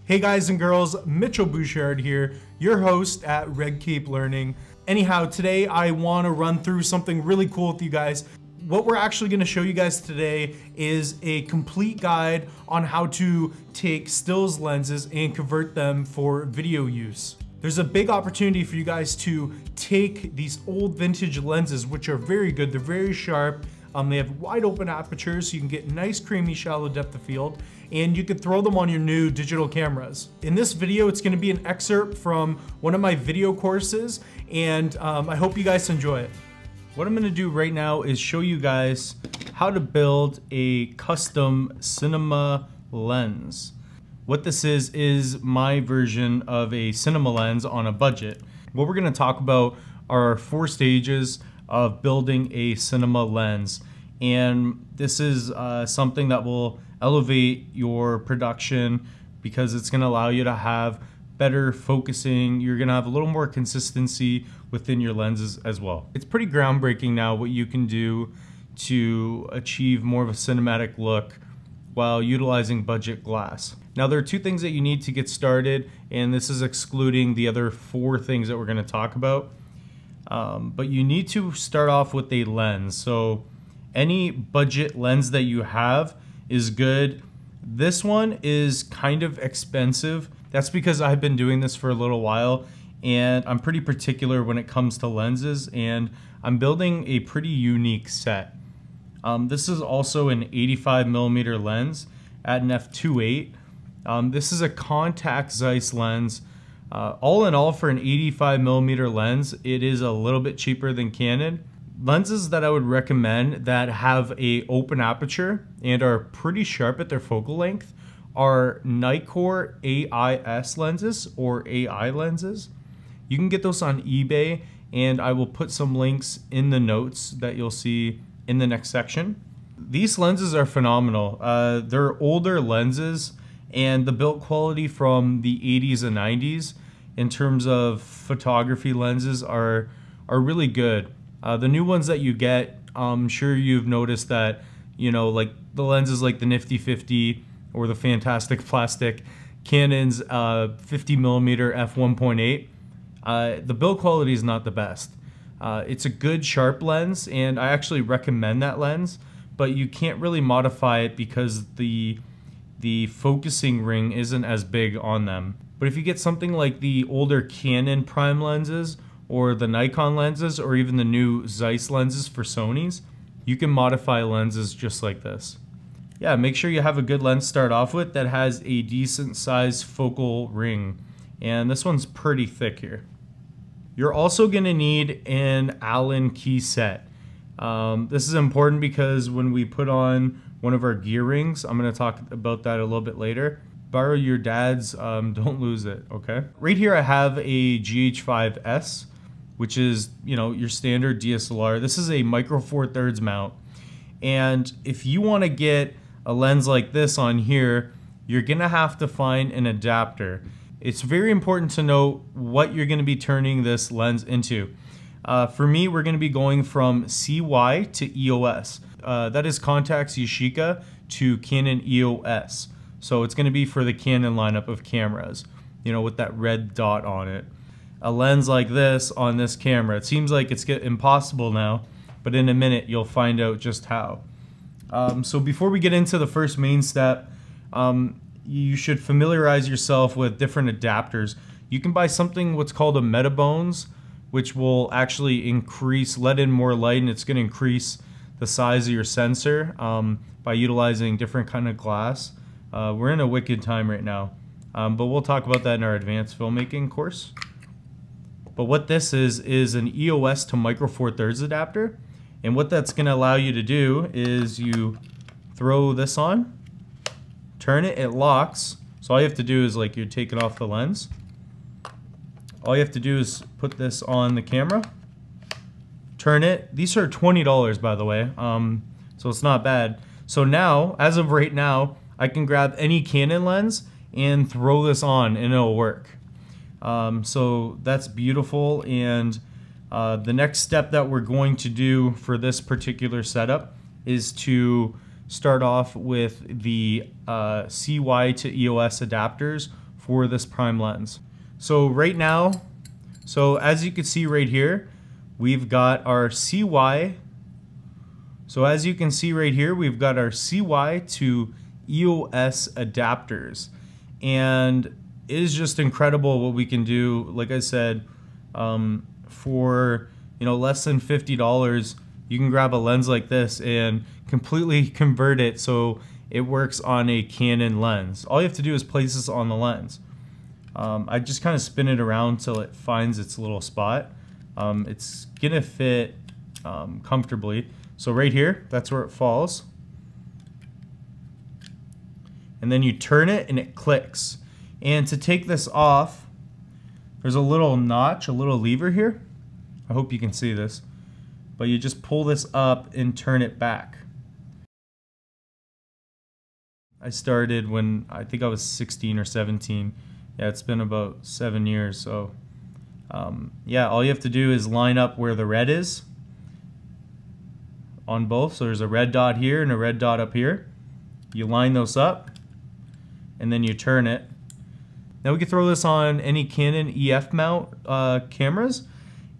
Hey guys and girls, Mitchell Bouchard here, your host at Red Cape Learning. Anyhow, today I want to run through something really cool with you guys. What we're actually going to show you guys today is a complete guide on how to take stills lenses and convert them for video use. There's a big opportunity for you guys to take these old vintage lenses, which are very good, they're very sharp. They have wide open apertures so you can get nice creamy shallow depth of field, and you can throw them on your new digital cameras. In this video, it's gonna be an excerpt from one of my video courses, and I hope you guys enjoy it. What I'm gonna do right now is show you guys how to build a custom cinema lens. What this is my version of a cinema lens on a budget. What we're gonna talk about are 4 stages of building a cinema lens. And this is something that will elevate your production because it's gonna allow you to have better focusing. You're gonna have a little more consistency within your lenses as well. It's pretty groundbreaking now what you can do to achieve more of a cinematic look while utilizing budget glass. Now there are 2 things that you need to get started, and this is excluding the other 4 things that we're gonna talk about. But you need to start off with a lens. So any budget lens that you have is good. This one is kind of expensive. That's because I've been doing this for a little while and I'm pretty particular when it comes to lenses, and I'm building a pretty unique set. This is also an 85mm lens at an f2.8. This is a contact Zeiss lens. All in all, for an 85mm lens, it is a little bit cheaper than Canon. Lenses that I would recommend that have a open aperture and are pretty sharp at their focal length are Nikkor AIS lenses or AI lenses. You can get those on eBay, and I will put some links in the notes that you'll see in the next section. These lenses are phenomenal. They're older lenses, and the build quality from the 80s and 90s in terms of photography lenses are really good. The new ones that you get, I'm sure you've noticed that, you know, like the lenses like the Nifty 50 or the Fantastic Plastic, Canon's 50mm f1.8, the build quality is not the best. It's a good sharp lens, and I actually recommend that lens, but you can't really modify it because the focusing ring isn't as big on them. But if you get something like the older Canon prime lenses or the Nikon lenses or even the new Zeiss lenses for Sony's, you can modify lenses just like this. Yeah, make sure you have a good lens to start off with that has a decent size focal ring. And this one's pretty thick here. You're also gonna need an Allen key set. This is important because when we put on one of our gear rings, I'm gonna talk about that a little bit later. Borrow your dad's, don't lose it, okay? Right here I have a GH5S, which is, you know, your standard DSLR. This is a micro four thirds mount. And if you wanna get a lens like this on here, you're gonna have to find an adapter. It's very important to know what you're gonna be turning this lens into. For me, we're gonna be going from CY to EOS. That is Contax Yashica to Canon EOS. So it's gonna be for the Canon lineup of cameras, you know, with that red dot on it. A lens like this on this camera, it seems like it's impossible now, but in a minute you'll find out just how. So before we get into the first main step, you should familiarize yourself with different adapters. You can buy something what's called a Metabones, which will actually let in more light, and it's gonna increase the size of your sensor by utilizing different kind of glass. We're in a wicked time right now, but we'll talk about that in our advanced filmmaking course. But what this is an EOS to micro four thirds adapter, and what that's gonna allow you to do is you throw this on, turn it, it locks. So all you have to do is, like, you take it off the lens. All you have to do is put this on the camera, turn it. These are $20, by the way, so it's not bad. So now, as of right now, I can grab any Canon lens and throw this on and it'll work. So that's beautiful. And the next step that we're going to do for this particular setup is to start off with the CY to EOS adapters for this prime lens. So right now, as you can see right here, we've got our CY. So as you can see right here, we've got our CY to EOS adapters, and it is just incredible what we can do. Like I said, for less than $50, you can grab a lens like this and completely convert it so it works on a Canon lens. All you have to do is place this on the lens. I just kind of spin it around till it finds its little spot. It's gonna fit comfortably. So right here, that's where it falls. And then you turn it and it clicks. And to take this off, there's a little notch, a little lever here. I hope you can see this. But you just pull this up and turn it back. I started when I think I was 16 or 17. Yeah, it's been about 7 years. So yeah, all you have to do is line up where the red is on both. So there's a red dot here and a red dot up here. You line those up and then you turn it. Now we can throw this on any Canon EF mount cameras,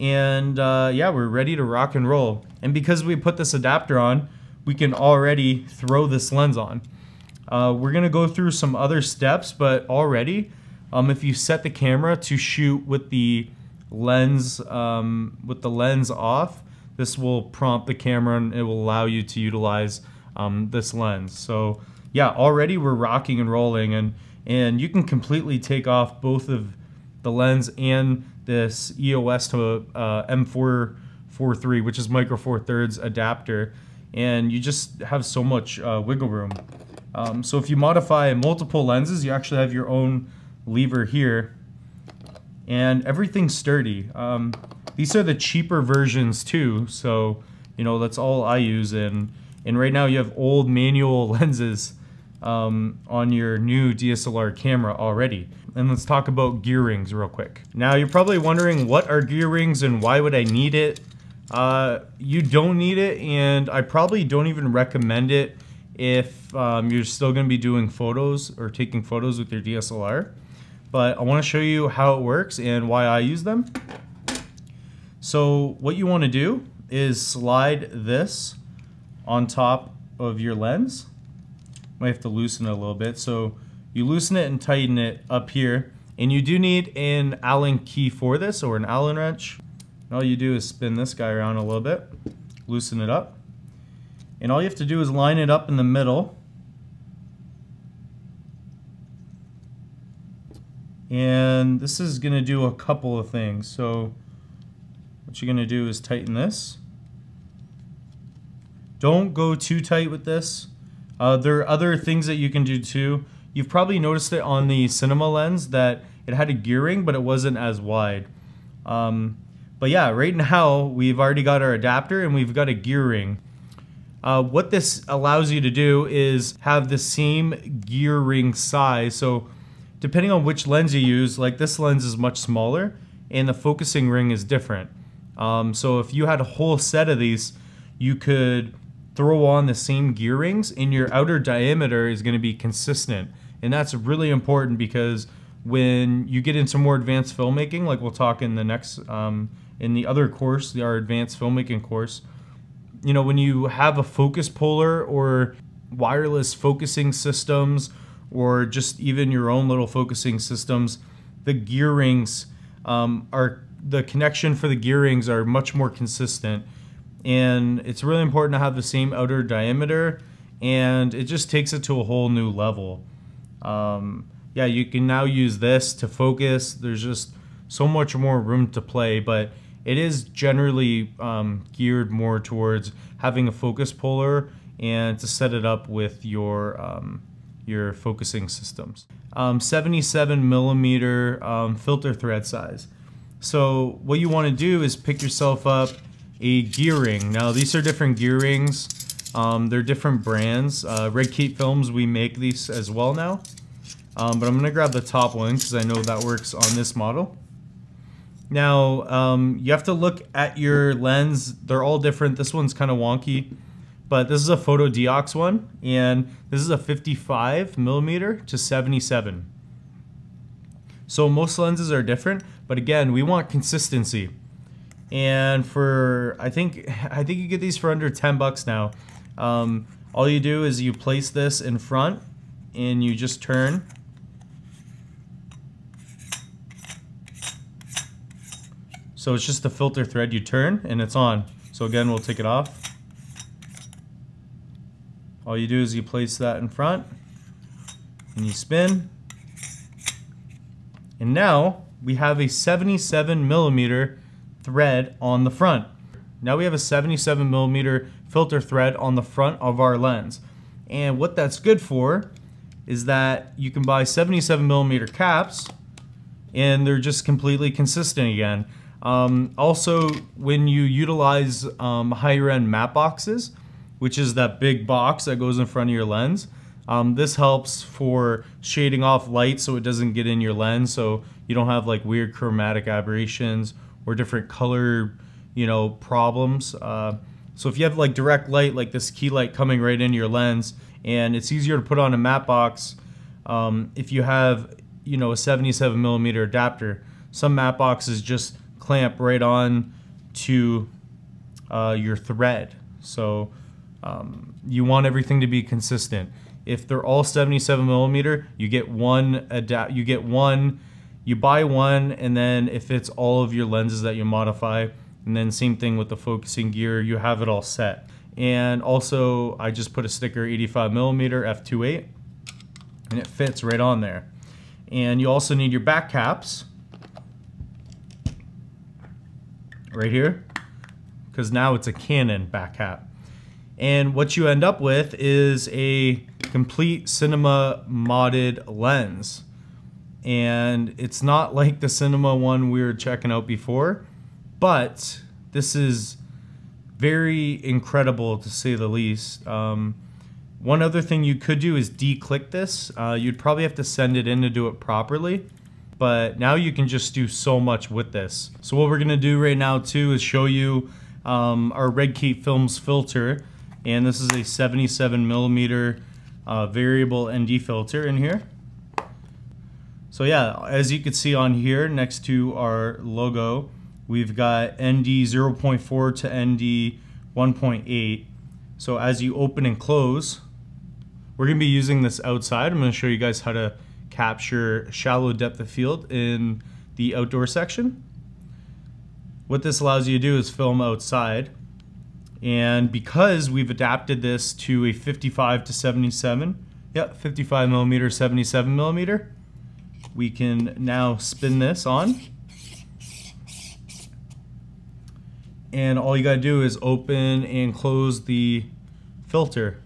and yeah, we're ready to rock and roll. And because we put this adapter on, we can already throw this lens on. We're gonna go through some other steps, but already, if you set the camera to shoot with the lens off, this will prompt the camera and it will allow you to utilize this lens. So yeah, already we're rocking and rolling, and you can completely take off both of the lens and this EOS to M443, which is micro four thirds adapter, and you just have so much wiggle room. So if you modify multiple lenses, you actually have your own lever here, and everything's sturdy. These are the cheaper versions too, so that's all I use. And right now you have old manual lenses on your new DSLR camera already. And let's talk about gear rings real quick. Now you're probably wondering, what are gear rings and why would I need it? You don't need it, and I probably don't even recommend it if you're still going to be doing photos or taking photos with your DSLR. But I want to show you how it works and why I use them. So what you want to do is slide this on top of your lens. Might have to loosen it a little bit. So you loosen it and tighten it up here, and you do need an Allen key for this, or an Allen wrench. And all you do is spin this guy around a little bit, loosen it up, and all you have to do is line it up in the middle. And this is going to do a couple of things. So what you're going to do is tighten this. Don't go too tight with this. There are other things that you can do too. You've probably noticed it on the cinema lens that it had a gear ring, but it wasn't as wide. But yeah, right now we've already got our adapter and we've got a gear ring. What this allows you to do is have the same gear ring size. So depending on which lens you use, like this lens is much smaller and the focusing ring is different. So if you had a whole set of these, you could throw on the same gear rings and your outer diameter is going to be consistent. And that's really important because when you get into more advanced filmmaking, like we'll talk in the next, in the other course, our advanced filmmaking course, when you have a focus puller or wireless focusing systems, or just even your own little focusing systems, the gear rings the connection for the gear rings are much more consistent. And it's really important to have the same outer diameter, and it just takes it to a whole new level. Yeah, you can now use this to focus. There's just so much more room to play, but it is generally geared more towards having a focus puller and to set it up with your focusing systems. 77 millimeter filter thread size. So what you want to do is pick yourself up a gear ring. Now these are different gear rings. They're different brands. Red Cape Films, we make these as well now. But I'm going to grab the top one because I know that works on this model. Now you have to look at your lens. They're all different. This one's kind of wonky, but this is a photo deox one, and this is a 55 millimeter to 77. So most lenses are different, but again, we want consistency. And for, I think you get these for under 10 bucks now. All you do is you place this in front and you just turn. So it's just a filter thread, you turn and it's on. So again, we'll take it off. All you do is you place that in front and you spin. And now we have a 77mm thread on the front. Now we have a 77mm filter thread on the front of our lens. And what that's good for is that you can buy 77mm caps and they're just completely consistent again. Also, when you utilize higher end matte boxes, which is that big box that goes in front of your lens, this helps for shading off light so it doesn't get in your lens, so you don't have like weird chromatic aberrations or different color, you know, problems. So if you have like direct light, like this key light coming right into your lens, and it's easier to put on a matte box if you have, you know, a 77mm adapter. Some matte boxes just clamp right on to your thread. So you want everything to be consistent. If they're all 77mm, you get one, you buy one, and then if it's all of your lenses that you modify, and then same thing with the focusing gear, you have it all set. And also, I just put a sticker 85mm f2.8, and it fits right on there. And you also need your back caps right here, because now it's a Canon back cap. And what you end up with is a complete cinema modded lens. And it's not like the cinema one we were checking out before, but this is very incredible to say the least. One other thing you could do is de-click this. You'd probably have to send it in to do it properly, but now you can just do so much with this. So what we're gonna do right now too is show you our Red Cape Films filter, and this is a 77mm variable ND filter in here. So yeah, as you can see on here next to our logo, we've got ND 0.4 to ND 1.8. So as you open and close, we're gonna be using this outside. I'm gonna show you guys how to capture shallow depth of field in the outdoor section. What this allows you to do is film outside. And because we've adapted this to a 55 to 77, 55mm, 77mm, we can now spin this on. And all you gotta do is open and close the filter.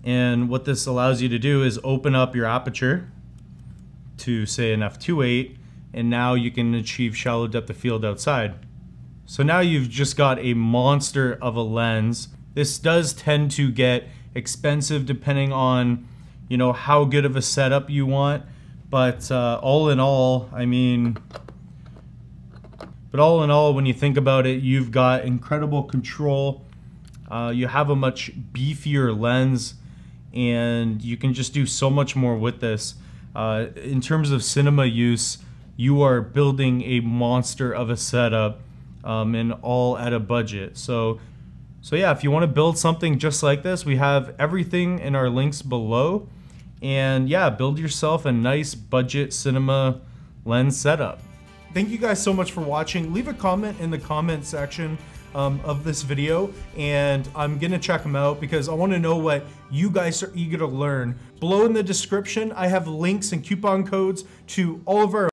And what this allows you to do is open up your aperture to say an f2.8, and now you can achieve shallow depth of field outside. So now you've just got a monster of a lens. This does tend to get expensive depending on, you know, how good of a setup you want. But all in all, I mean, when you think about it, you've got incredible control. You have a much beefier lens, and you can just do so much more with this. In terms of cinema use, you are building a monster of a setup, and all at a budget. So yeah, if you want to build something just like this, we have everything in our links below. And yeah, build yourself a nice budget cinema lens setup. Thank you guys so much for watching. Leave a comment in the comment section of this video, and I'm gonna check them out because I want to know what you guys are eager to learn. Below in the description, I have links and coupon codes to all of our